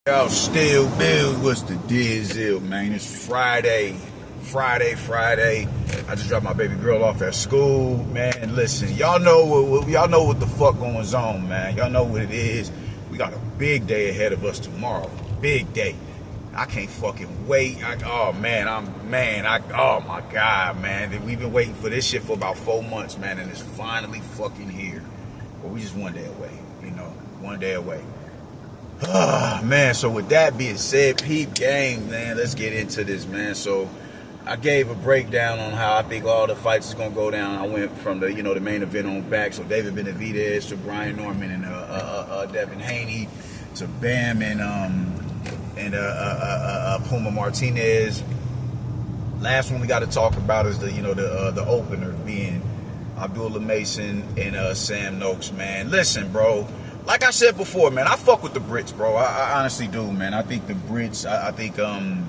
Y'all still build. What's the deal, man? It's Friday. I just dropped my baby girl off at school, man. Listen, y'all know what the fuck going on, man. Y'all know what it is. We got a big day ahead of us tomorrow. Big day. I can't fucking wait. Oh my God, man. We've been waiting for this shit for about 4 months, man, and it's finally fucking here. But we just one day away, one day away. Man, so with that being said, peep game, man, let's get into this, man. So I gave a breakdown on how I think all the fights is gonna go down. I went from the the main event on back, so David Benavidez to Brian Norman and Devin Haney to Bam and Puma Martinez. Last one we got to talk about is the opener being Abduallah Mason and Sam Nokes, man. Listen, bro. Like I said before, man, I fuck with the Brits, bro. I honestly do, man. I think the Brits, I think they're an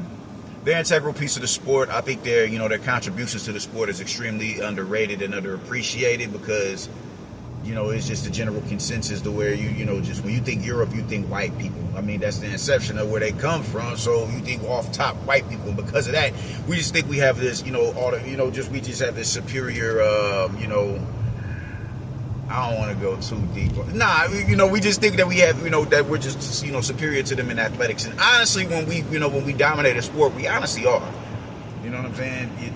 integral piece of the sport. I think their contributions to the sport is extremely underrated and underappreciated because, it's just the general consensus to where just when you think Europe, you think white people. I mean, that's the inception of where they come from. So you think off top white people. And because of that, we just think we have this, we just have this superior, I don't want to go too deep. Nah, we just think that we have, that we're just, superior to them in athletics. And honestly, when we dominate a sport, we honestly are. You know what I'm saying?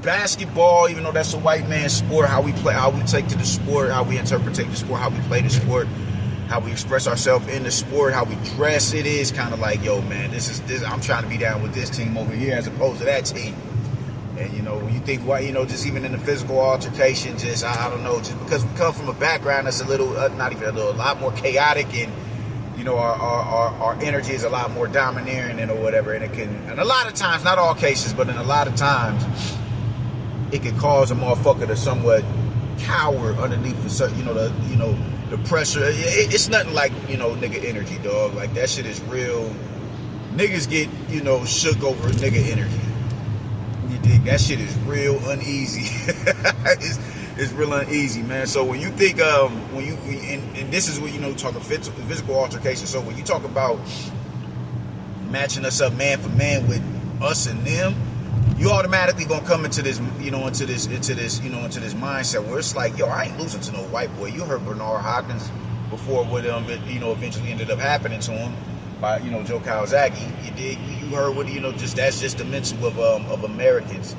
Basketball, even though that's a white man's sport, how we play, how we take to the sport, how we interpret the sport, how we play the sport, how we express ourselves in the sport, how we dress, it is kind of like, yo, man, this. I'm trying to be down with this team over here as opposed to that team. And when you think, just even in the physical altercation, I don't know, just because we come from a background that's a little, a lot more chaotic, and our energy is a lot more domineering and or whatever, and and a lot of times, not all cases, but in a lot of times, it can cause a motherfucker to somewhat cower underneath the certain, the pressure. It's nothing like nigga energy, dog. Like that shit is real. Niggas get shook over nigga energy. You dig? That shit is real uneasy. it's real uneasy, man. So when you think and this is what talking physical altercation. So when you talk about matching us up man for man with us and them, you automatically gonna come into this into this mindset where it's like, yo, I ain't losing to no white boy. You heard Bernard Hopkins before what eventually ended up happening to him by Joe Kawasaki. You dig? You heard what that's just the mental of Americans.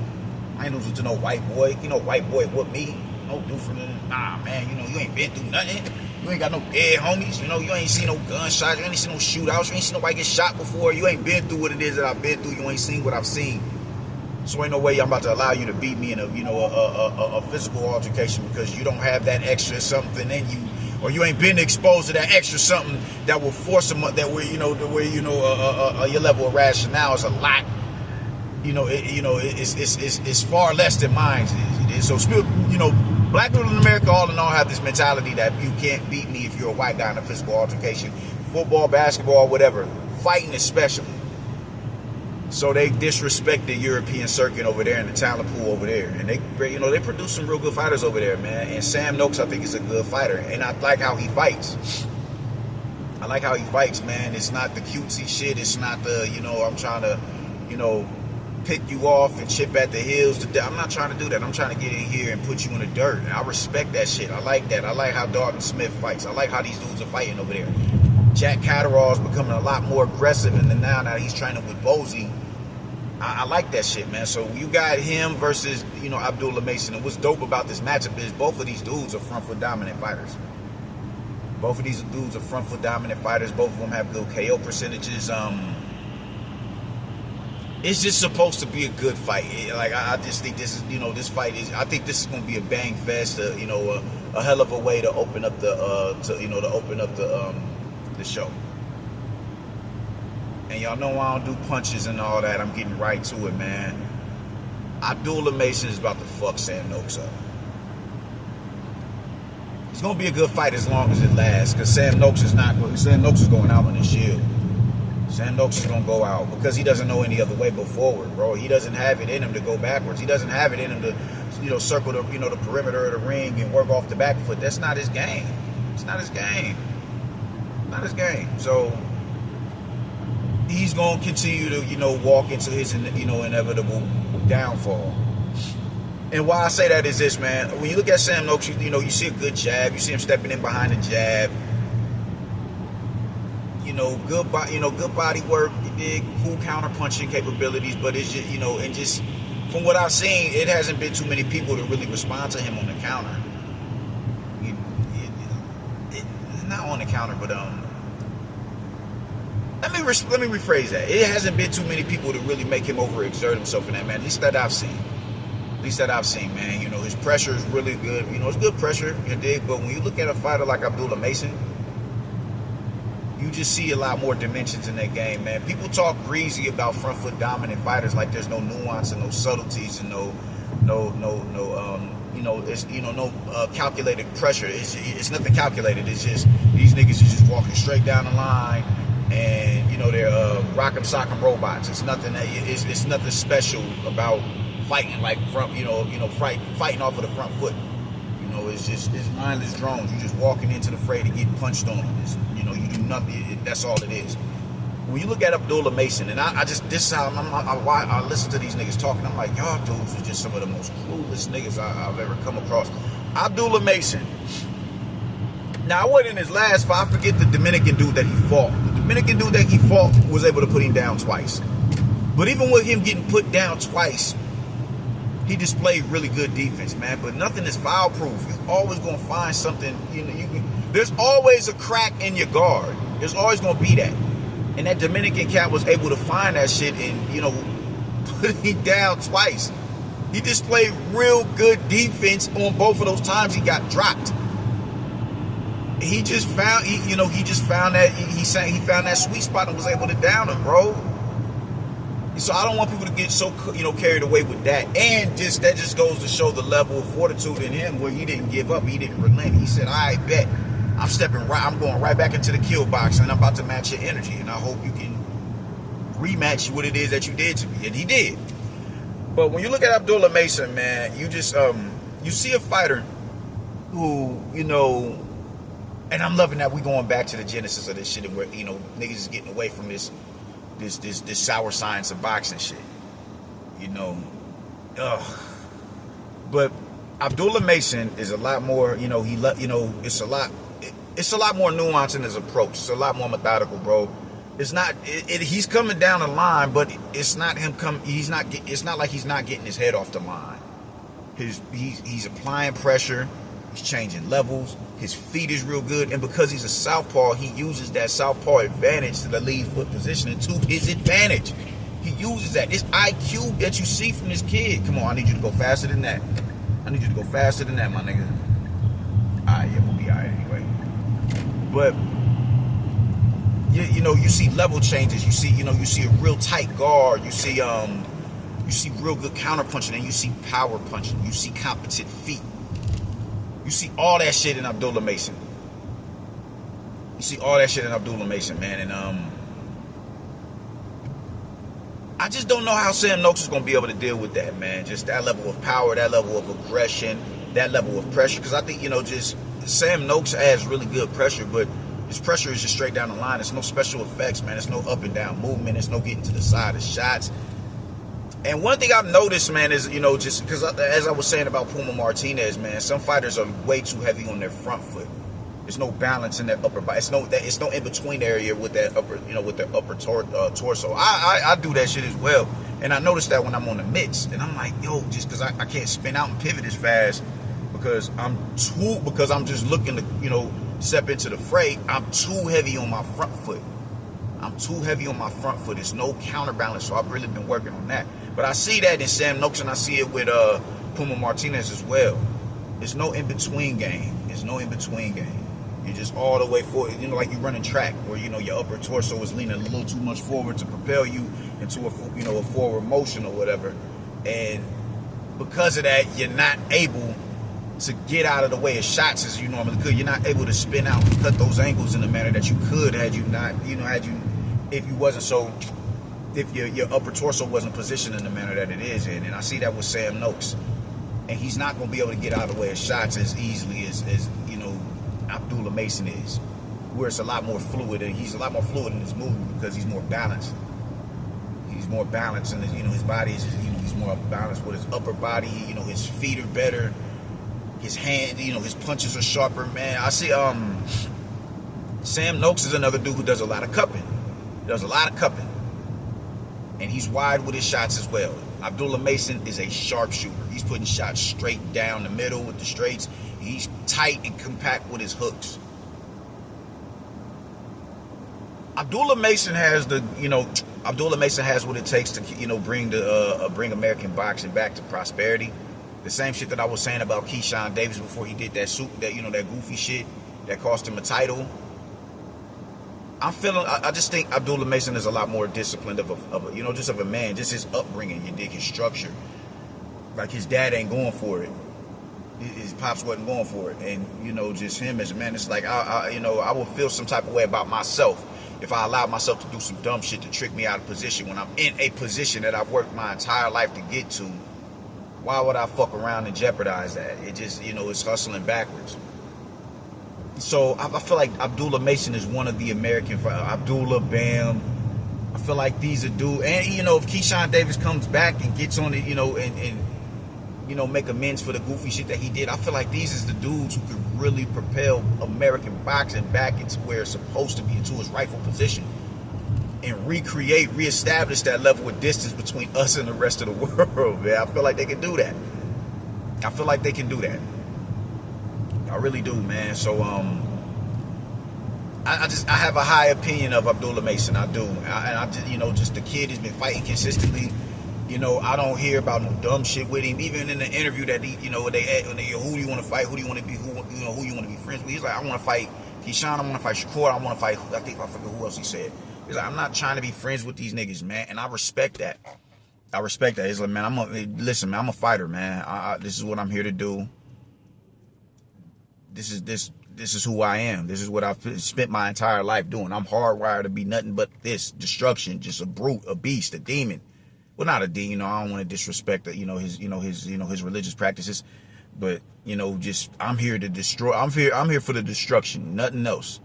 I ain't losing to no white boy. White boy with me. No different. Nah, man. You ain't been through nothing. You ain't got no dead homies. You ain't seen no gunshots. You ain't seen no shootouts. You ain't seen nobody get shot before. You ain't been through what it is that I've been through. You ain't seen what I've seen. So ain't no way I'm about to allow you to beat me in a physical altercation because you don't have that extra something in you. Or you ain't been exposed to that extra something that will force them that where your level of rationale is a lot. It's far less than mine is. So black people in America, all in all, have this mentality that you can't beat me if you're a white guy in a physical altercation, football, basketball, whatever, fighting especially. So they disrespect the European circuit over there and the talent pool over there, and they produce some real good fighters over there, man. And Sam Nokes, I think, is a good fighter, and I like how he fights. Man. It's not the cutesy shit. It's not the I'm trying to pick you off and chip at the heels. I'm not trying to do that. I'm trying to get in here and put you in the dirt. And I respect that shit. I like that. I like how Dalton Smith fights. I like how these dudes are fighting over there. Jack Catterall's becoming a lot more aggressive, and then now he's training with Bozy. I like that shit, man. So you got him versus Abduallah Mason, and what's dope about this matchup is both of these dudes are front foot dominant fighters. Both of them have good KO percentages. It's just supposed to be a good fight. Like I just think this is this fight is. I think this is going to be a bang fest. A hell of a way to open up the the show. And y'all know I don't do punches and all that. I'm getting right to it, man. Abduallah Mason is about to fuck Sam Nokes up. It's gonna be a good fight as long as it lasts, because Sam Nokes is going out on his shield. Sam Nokes is gonna go out because he doesn't know any other way but forward, bro. He doesn't have it in him to go backwards. He doesn't have it in him to circle the the perimeter of the ring and work off the back foot. That's not his game. It's not his game. Not his game. So he's going to continue to, walk into his, inevitable downfall. And why I say that is this, man. When you look at Sam Nokes, you see a good jab. You see him stepping in behind the jab. Good body work, cool counter punching capabilities. But it's just, and just from what I've seen, it hasn't been too many people to really respond to him on the counter. Not on the counter, but let me rephrase that. It hasn't been too many people to really make him overexert himself in that, man. At least that I've seen. Man. His pressure is really good. It's good pressure, you dig? But when you look at a fighter like Abduallah Mason, you just see a lot more dimensions in that game, man. People talk greasy about front foot dominant fighters like there's no nuance and no subtleties and no calculated pressure. It's nothing calculated. It's just these niggas is just walking straight down the line, and they're rock'em sock'em robots. It's nothing. It's nothing special about fighting like fighting off of the front foot. It's mindless drones. You just walking into the fray to get punched on. You do nothing. That's all it is. When you look at Abduallah Mason, and this is how I listen to these niggas talking. I'm like, y'all dudes are just some of the most clueless niggas I've ever come across. Abduallah Mason. Now, I wasn't in his last fight. I forget the Dominican dude that he fought. The Dominican dude that he fought was able to put him down twice. But even with him getting put down twice, he displayed really good defense, man. But nothing is foul-proof. You're always going to find something. There's always a crack in your guard. There's always going to be that. And that Dominican cat was able to find that shit and, put him down twice. He displayed real good defense on both of those times he got dropped. He just found, he found that sweet spot and was able to down him, bro. So I don't want people to get so, carried away with that. And that just goes to show the level of fortitude in him where he didn't give up. He didn't relent. He said, I bet. I'm going right back into the kill box and I'm about to match your energy. And I hope you can rematch what it is that you did to me. And he did. But when you look at Abduallah Mason, man, you just, you see a fighter who, and I'm loving that we going back to the genesis of this shit and where, niggas is getting away from this sour science of boxing shit. But Abduallah Mason is a lot more, it's a lot more nuanced in his approach. It's a lot more methodical, bro. It's not, he's coming down the line, but it's not it's not like he's not getting his head off the line. He's applying pressure. He's changing levels. His feet is real good. And because he's a southpaw, he uses that southpaw advantage to the lead foot positioning to his advantage. He uses that. It's IQ that you see from this kid. Come on, I need you to go faster than that. My nigga. Alright, yeah, we'll be alright anyway. But you see level changes. You see a real tight guard. You see real good counter punching, and you see power punching. You see competent feet. You see all that shit in Abduallah Mason. Man. And I just don't know how Sam Nokes is going to be able to deal with that, man. Just that level of power, that level of aggression, that level of pressure. Because I think, just Sam Nokes has really good pressure, but his pressure is just straight down the line. There's no special effects, man. There's no up and down movement. There's no getting to the side of shots. And one thing I've noticed, man, is, just because as I was saying about Puma Martinez, man, some fighters are way too heavy on their front foot. There's no balance in that upper body. It's no in between area with that upper, with their upper torso. I do that shit as well, and I noticed that when I'm on the mitts, and I'm like, yo, just because I can't spin out and pivot as fast because I'm just looking to step into the fray. I'm too heavy on my front foot. There's no counterbalance, so I've really been working on that. But I see that in Sam Nokes, and I see it with Puma Martinez as well. There's no in-between game. You're just all the way forward, like you're running track, where your upper torso is leaning a little too much forward to propel you into a forward motion or whatever. And because of that, you're not able to get out of the way of shots as you normally could. You're not able to spin out and cut those angles in the manner that you could had you not, if your upper torso wasn't positioned in the manner that it is in. And I see that with Sam Nokes. And he's not going to be able to get out of the way of shots as easily as Abduallah Mason is. where it's a lot more fluid, and he's a lot more fluid in his movement because he's more balanced. He's more balanced, and his body is, he's more balanced with his upper body. His feet are better. His hand, his punches are sharper, man. I see. Sam Nokes is another dude who does a lot of cupping. And he's wide with his shots as well. Abdullah Mason is a sharpshooter. He's putting shots straight down the middle with the straights. He's tight and compact with his hooks. Abdullah Mason has what it takes to, bring American boxing back to prosperity. The same shit that I was saying about Keyshawn Davis before he did that goofy shit that cost him a title. I just think Abdullah Mason is a lot more disciplined of a man, just his upbringing, his structure. Like his dad ain't going for it. His pops wasn't going for it. And, just him as a man, it's like, I will feel some type of way about myself if I allowed myself to do some dumb shit to trick me out of position when I'm in a position that I've worked my entire life to get to. Why would I fuck around and jeopardize that? It just, it's hustling backwards. So I feel like Abdullah Mason is one of the American, Abdullah, Bam. I feel like these are dudes. And, if Keyshawn Davis comes back and gets on it, and make amends for the goofy shit that he did, I feel like these is the dudes who could really propel American boxing back into where it's supposed to be, into its rightful position, and reestablish that level of distance between us and the rest of the world, man. I feel like they can do that. I really do, man. So, I have a high opinion of Abdullah Mason. I do. Just the kid has been fighting consistently. I don't hear about no dumb shit with him. Even in the interview that he, who do you want to fight? Who do you want to be? Who you want to be friends with? He's like, I want to fight Keyshawn. I want to fight Shakur. I want to fight. I forget who else he said. He's like, I'm not trying to be friends with these niggas, man. And I respect that. He's like, man, I'm a fighter, man. This is what I'm here to do. This is who I am. This is what I've spent my entire life doing. I'm hardwired to be nothing but this: destruction, just a brute, a beast, a demon. Well, not a demon. I don't want to disrespect his religious practices, but just I'm here to destroy. I'm here for the destruction. Nothing else.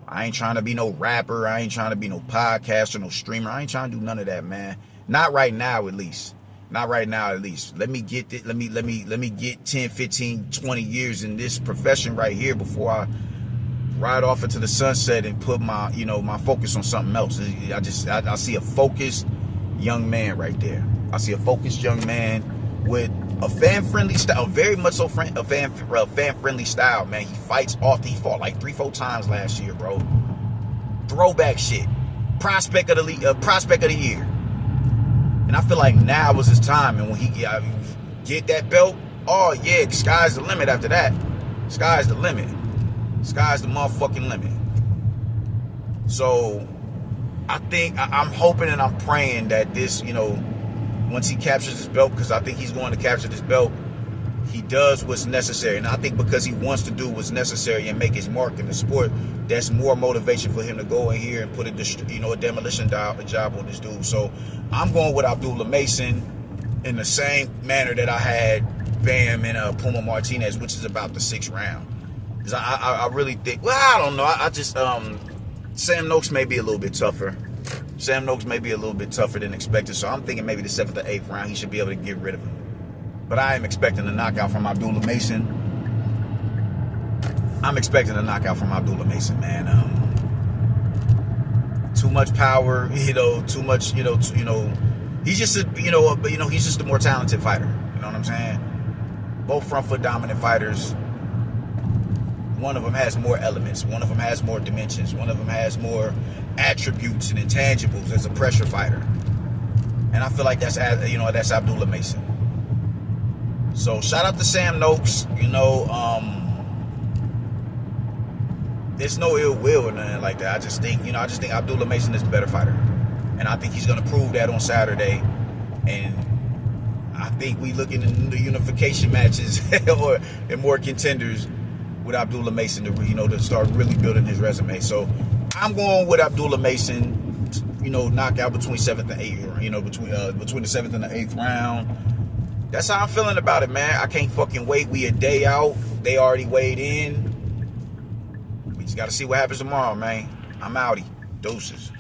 I ain't trying to be no rapper. I ain't trying to be no podcaster, no streamer. I ain't trying to do none of that, man. Not right now, at least. Let me get it. Let me get 10, 15, 20 years in this profession right here before I ride off into the sunset and put my focus on something else. I see a focused young man right there. I see a focused young man with a fan-friendly style, very much so a fan-friendly style, man. He fights often. He fought like 3-4 times last year, bro. Throwback shit. Prospect of the year. And I feel like now was his time. And when he get that belt, oh yeah, sky's the limit after that. Sky's the limit. Sky's the motherfucking limit. So I think I'm hoping and I'm praying that this, once he captures this belt, because I think he's going to capture this belt, he does what's necessary. And I think because he wants to do what's necessary and make his mark in the sport, that's more motivation for him to go in here and put a demolition job on this dude. So I'm going with Abdullah Mason in the same manner that I had Bam and Puma Martinez, which is about the 6th round. Because I really think, I don't know. I just, Sam Nokes may be a little bit tougher. Sam Nokes may be a little bit tougher than expected. So I'm thinking maybe the 7th or 8th round, he should be able to get rid of him. But I am expecting a knockout from Abdullah Mason. Man. Too much power, too much, he's just he's just a more talented fighter. You know what I'm saying? Both front foot dominant fighters. One of them has more elements. One of them has more dimensions. One of them has more attributes and intangibles as a pressure fighter. And I feel like that's Abdullah Mason. So shout out to Sam Nokes. There's no ill will or nothing like that. I just think Abdullah Mason is the better fighter. And I think he's going to prove that on Saturday. And I think we looking in the unification matches and more contenders with Abdullah Mason to start really building his resume. So I'm going with Abdullah Mason, knockout between 7th and 8th, between the 7th and the 8th round. That's how I'm feeling about it, man. I can't fucking wait. We a day out. They already weighed in. Just got to see what happens tomorrow, man. I'm outie. Deuces.